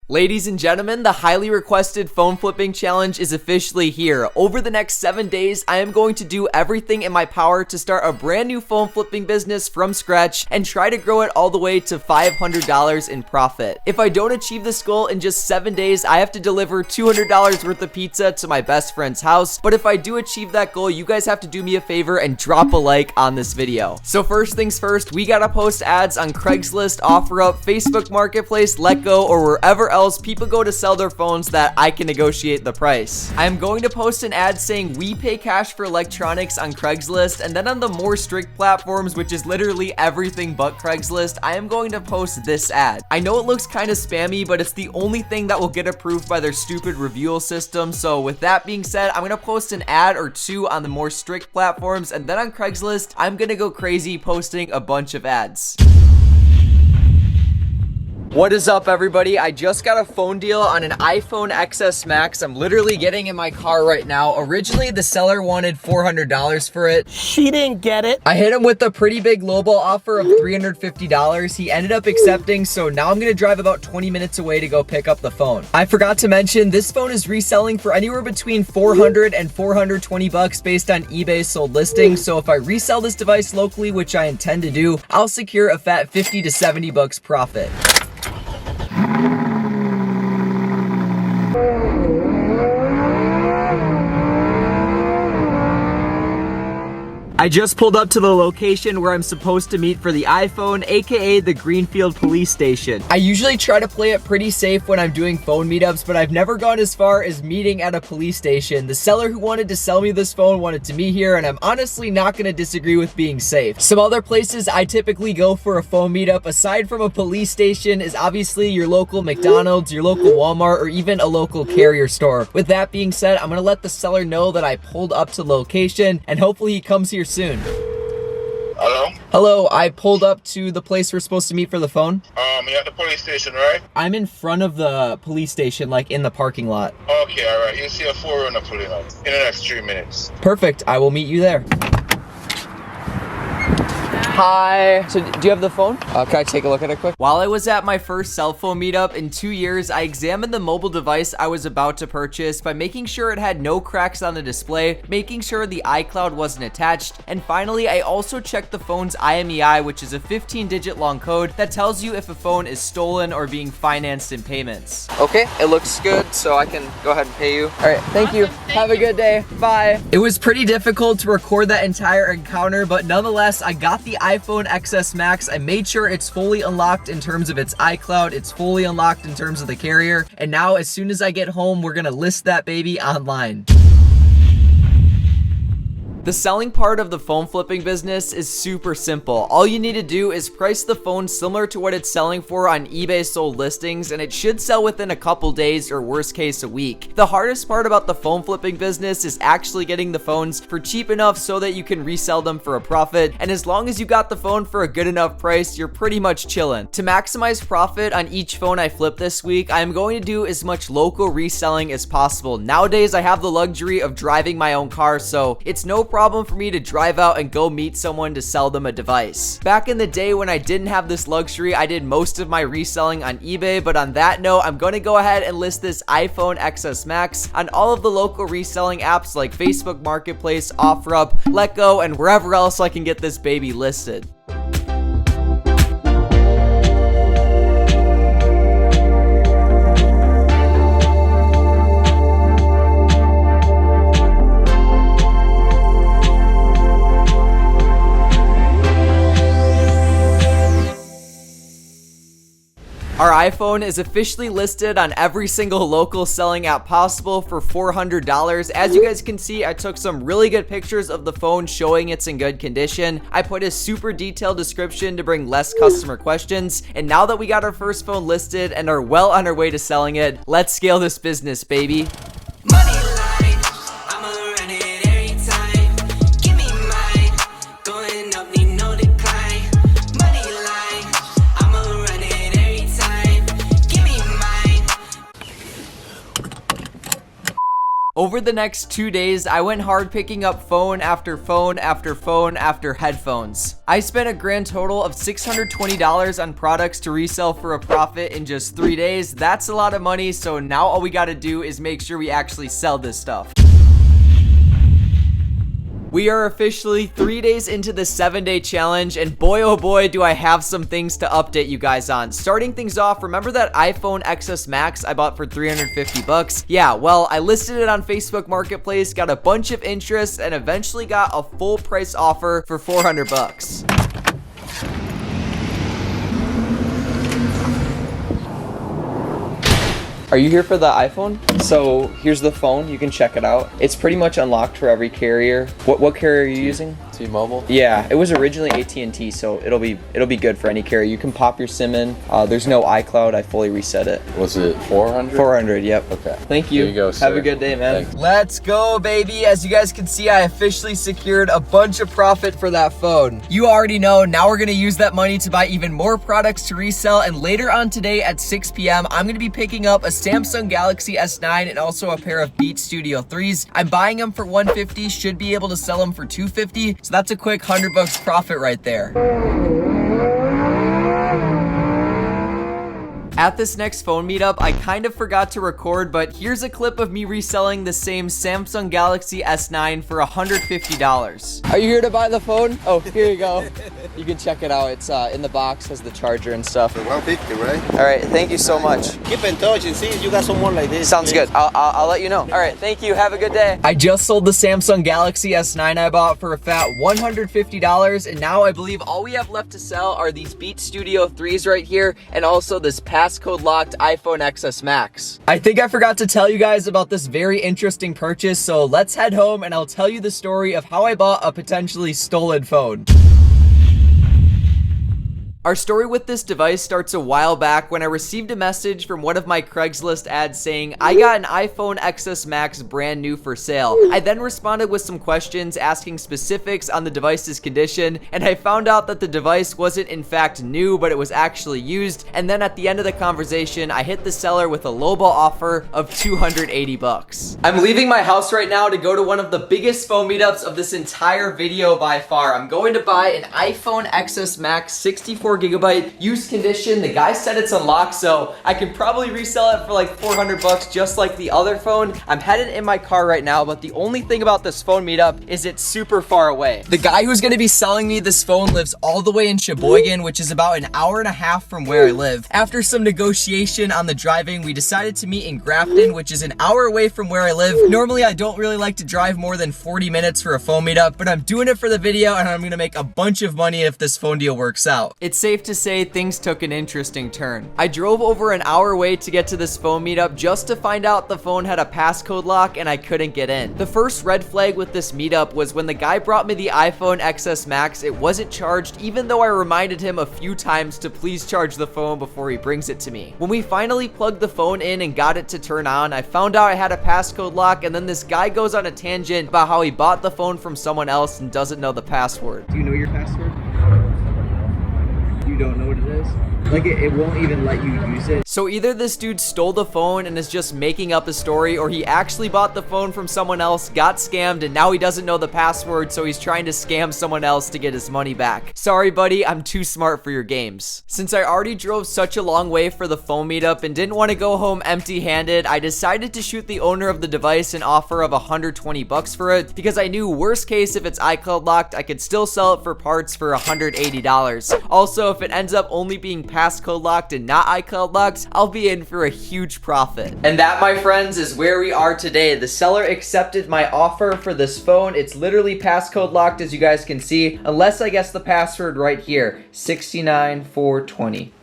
Ladies and gentlemen, the highly requested phone flipping challenge is officially here. Over the next 7 days, I am going to do everything in my power to start a brand new phone flipping business from scratch and try to grow it all the way to $500 in profit. If I don't achieve this goal in just 7 days, I have to deliver $200 worth of pizza to my best friend's house. But if I do achieve that goal, you guys have to do me a favor and drop a like on this video. So first things first, we gotta post ads on Craigslist, OfferUp, Facebook Marketplace, Letgo, or wherever else people go to sell their phones that I can negotiate the price. I am going to post an ad saying we pay cash for electronics on Craigslist, and then on the more strict platforms, which is literally everything but Craigslist, I am going to post this ad. I know it looks kind of spammy, but it's the only thing that will get approved by their stupid review system. So with that being said, I'm gonna post an ad or two on the more strict platforms, and then on Craigslist, I'm gonna go crazy posting a bunch of ads. What is up, everybody? I just got a phone deal on an iPhone XS Max. I'm literally getting in my car right now. Originally, the seller wanted $400 for it. She didn't get it. I hit him with a pretty big lowball offer of $350. He ended up accepting, so now I'm gonna drive about 20 minutes away to go pick up the phone. I forgot to mention, this phone is reselling for anywhere between $400 and $420 based on eBay sold listings. So if I resell this device locally, which I intend to do, I'll secure a fat $50 to $70 profit. I just pulled up to the location where I'm supposed to meet for the iPhone, aka the Greenfield Police Station. I usually try to play it pretty safe when I'm doing phone meetups, but I've never gone as far as meeting at a police station. The seller who wanted to sell me this phone wanted to meet here, and I'm honestly not gonna disagree with being safe. Some other places I typically go for a phone meetup, aside from a police station, is obviously your local McDonald's, your local Walmart, or even a local carrier store. With that being said, I'm gonna let the seller know that I pulled up to the location, and hopefully he comes here soon. Hello? Hello, I pulled up to the place we're supposed to meet for the phone. You're at the police station, right? I'm in front of the police station, like in the parking lot. Okay, alright. You'll see a 4-runner pulling up in the next 3 minutes. Perfect, I will meet you there. Hi. So do you have the phone? Can I take a look at it quick? While I was at my first cell phone meetup in 2 years, I examined the mobile device I was about to purchase by making sure it had no cracks on the display, making sure the iCloud wasn't attached, and finally, I also checked the phone's IMEI, which is a 15-digit long code that tells you if a phone is stolen or being financed in payments. Okay, it looks good, so I can go ahead and pay you. All right, thank you. Have a good day. Bye. It was pretty difficult to record that entire encounter, but nonetheless, I got the iPhone XS Max. I made sure it's fully unlocked in terms of its iCloud. It's fully unlocked in terms of the carrier. And now, as soon as I get home, we're gonna list that baby online. The selling part of the phone flipping business is super simple. All you need to do is price the phone similar to what it's selling for on eBay sold listings, and it should sell within a couple days or worst case a week. The hardest part about the phone flipping business is actually getting the phones for cheap enough so that you can resell them for a profit, and as long as you got the phone for a good enough price, you're pretty much chilling. To maximize profit on each phone I flip this week, I am going to do as much local reselling as possible. Nowadays, I have the luxury of driving my own car, so it's no problem for me to drive out and go meet someone to sell them a device. Back in the day when I didn't have this luxury, I did most of my reselling on eBay, but on that note, I'm going to go ahead and list this iPhone XS Max on all of the local reselling apps like Facebook Marketplace, OfferUp, Letgo, and wherever else I can get this baby listed. Our iPhone is officially listed on every single local selling app possible for $400. As you guys can see, I took some really good pictures of the phone showing it's in good condition. I put a super detailed description to bring less customer questions. And now that we got our first phone listed and are well on our way to selling it, let's scale this business, baby. Over the next 2 days, I went hard picking up phone after phone after phone after headphones. I spent a grand total of $620 on products to resell for a profit in just 3 days. That's a lot of money, so now all we gotta do is make sure we actually sell this stuff. We are officially 3 days into the 7-day challenge, and boy oh boy do I have some things to update you guys on. Starting things off, remember that iPhone XS Max I bought for 350 bucks? Yeah, well, I listed it on Facebook Marketplace, got a bunch of interest, and eventually got a full price offer for 400 bucks. Are you here for the iPhone? So here's the phone, you can check it out. It's pretty much unlocked for every carrier. What carrier are you using? T-Mobile? Yeah, it was originally AT&T, so it'll be good for any carrier. You can pop your SIM in. There's no iCloud. I fully reset it. Was it 400? 400, yep. Okay. Thank you. There you go, sir. Have a good day, man. Thanks. Let's go, baby. As you guys can see, I officially secured a bunch of profit for that phone. You already know, now we're gonna use that money to buy even more products to resell, and later on today at 6 p.m., I'm gonna be picking up a Samsung Galaxy S9 and also a pair of Beats Studio 3s. I'm buying them for $150, should be able to sell them for $250, so that's a quick 100 bucks profit right there. At this next phone meetup, I kind of forgot to record, but here's a clip of me reselling the same Samsung Galaxy S9 for $150. Are you here to buy the phone? Oh, here you go. You can check it out. It's in the box, has the charger and stuff. 150, right? All right, thank you so much. Keep in touch and see if you got someone like this. Sounds good. I'll let you know. All right, thank you. Have a good day. I just sold the Samsung Galaxy S9 I bought for a fat $150, and now I believe all we have left to sell are these Beats Studio 3s right here, and also this passcode locked iPhone XS Max. I think I forgot to tell you guys about this very interesting purchase, so let's head home and I'll tell you the story of how I bought a potentially stolen phone. Our story with this device starts a while back when I received a message from one of my Craigslist ads saying, I got an iPhone XS Max brand new for sale. I then responded with some questions asking specifics on the device's condition, and I found out that the device wasn't in fact new, but it was actually used. And then at the end of the conversation, I hit the seller with a lowball offer of 280 bucks. I'm leaving my house right now to go to one of the biggest phone meetups of this entire video by far. I'm going to buy an iPhone XS Max 64 gigabyte used condition. The guy said it's unlocked, so I can probably resell it for like 400 bucks just like the other phone. I'm headed in my car right now, but the only thing about this phone meetup is it's super far away. The guy who's gonna be selling me this phone lives all the way in Sheboygan, which is about an hour and a half from where I live. After some negotiation on the driving, we decided to meet in Grafton, which is an hour away from where I live. Normally, I don't really like to drive more than 40 minutes for a phone meetup, but I'm doing it for the video and I'm gonna make a bunch of money if this phone deal works out. It's safe to say things took an interesting turn. I drove over an hour away to get to this phone meetup just to find out the phone had a passcode lock and I couldn't get in. The first red flag with this meetup was when the guy brought me the iPhone XS Max, it wasn't charged even though I reminded him a few times to please charge the phone before he brings it to me. When we finally plugged the phone in and got it to turn on, I found out I had a passcode lock, and then this guy goes on a tangent about how he bought the phone from someone else and doesn't know the password. Do you know your password? You don't know what it is? Like it won't even let you use it. So either this dude stole the phone and is just making up a story, or he actually bought the phone from someone else, got scammed, and now he doesn't know the password, so he's trying to scam someone else to get his money back. Sorry, buddy, I'm too smart for your games. Since I already drove such a long way for the phone meetup and didn't want to go home empty-handed, I decided to shoot the owner of the device an offer of 120 bucks for it, because I knew worst case if it's iCloud locked, I could still sell it for parts for $180. Also, if it ends up only being passcode locked and not iCloud locked, I'll be in for a huge profit. And that, my friends, is where we are today. The seller accepted my offer for this phone. It's literally passcode locked, as you guys can see, unless I guess the password right here, 69420.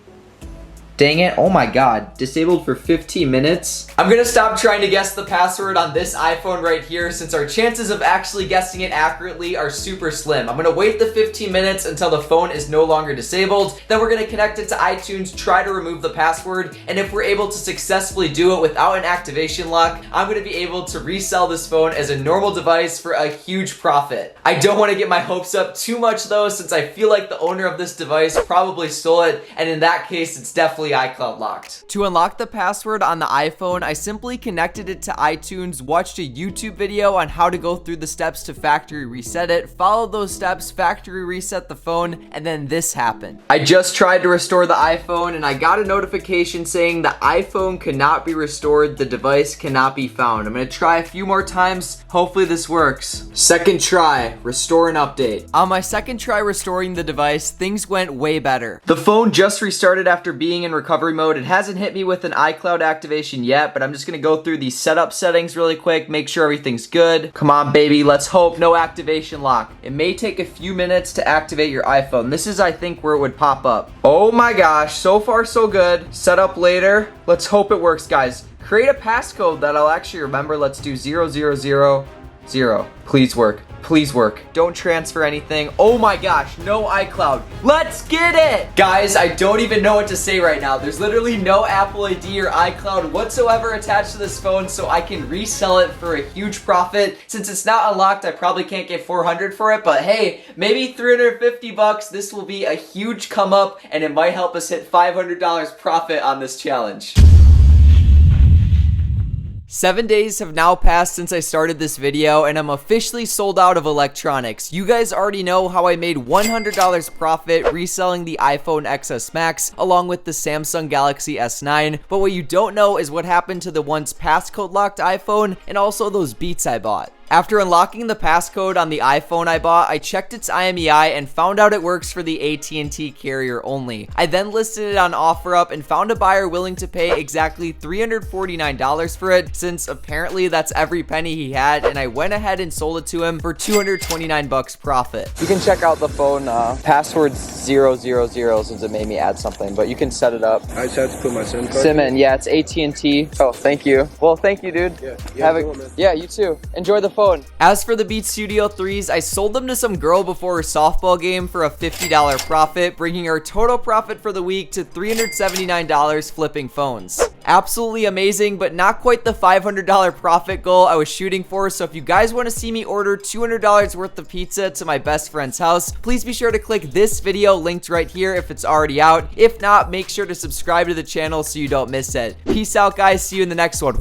Dang it, oh my god, disabled for 15 minutes. I'm gonna stop trying to guess the password on this iPhone right here since our chances of actually guessing it accurately are super slim. I'm gonna wait the 15 minutes until the phone is no longer disabled, then we're gonna connect it to iTunes, try to remove the password, and if we're able to successfully do it without an activation lock, I'm gonna be able to resell this phone as a normal device for a huge profit. I don't wanna get my hopes up too much though, since I feel like the owner of this device probably stole it, and in that case, it's definitely successfully iCloud locked. To unlock the password on the iPhone, I simply connected it to iTunes, watched a YouTube video on how to go through the steps to factory reset it, followed those steps, factory reset the phone, and then this happened. I just tried to restore the iPhone and I got a notification saying the iPhone cannot be restored, the device cannot be found. I'm gonna try a few more times, hopefully this works. Second try, restore and update. On my second try restoring the device, things went way better. The phone just restarted after being in recovery mode. It hasn't hit me with an iCloud activation yet, but I'm just gonna go through these setup settings really quick, make sure everything's good. Come on, baby, let's hope no activation lock. It may take a few minutes to activate your iPhone. This is, I think, where it would pop up. Oh my gosh, so far so good. Set up later. Let's hope it works, guys. Create a passcode that I'll actually remember. Let's do 0000. Please work. Please work. Don't transfer anything. Oh my gosh, no iCloud. Let's get it! Guys, I don't even know what to say right now. There's literally no Apple ID or iCloud whatsoever attached to this phone, so I can resell it for a huge profit. Since it's not unlocked, I probably can't get $400 for it, but hey, maybe $350. This will be a huge come up, and it might help us hit $500 profit on this challenge. 7 days have now passed since I started this video and I'm officially sold out of electronics. You guys already know how I made $100 profit reselling the iPhone XS Max along with the Samsung Galaxy S9, but what you don't know is what happened to the once passcode locked iPhone and also those Beats I bought. After unlocking the passcode on the iPhone I bought, I checked its IMEI and found out it works for the AT&T carrier only. I then listed it on OfferUp and found a buyer willing to pay exactly $349 for it, since apparently that's every penny he had, and I went ahead and sold it to him for $229 profit. You can check out the phone, password 000 since it made me add something, but you can set it up. I just have to put my SIM card. SIM in, yeah, it's AT&T. Oh, thank you. Well, thank you, dude. Yeah, you too. Enjoy the phone. As for the Beats Studio 3s, I sold them to some girl before her softball game for a $50 profit, bringing our total profit for the week to $379 flipping phones. Absolutely amazing, but not quite the $500 profit goal I was shooting for, so if you guys want to see me order $200 worth of pizza to my best friend's house, please be sure to click this video linked right here if it's already out. If not, make sure to subscribe to the channel so you don't miss it. Peace out, guys. See you in the next one.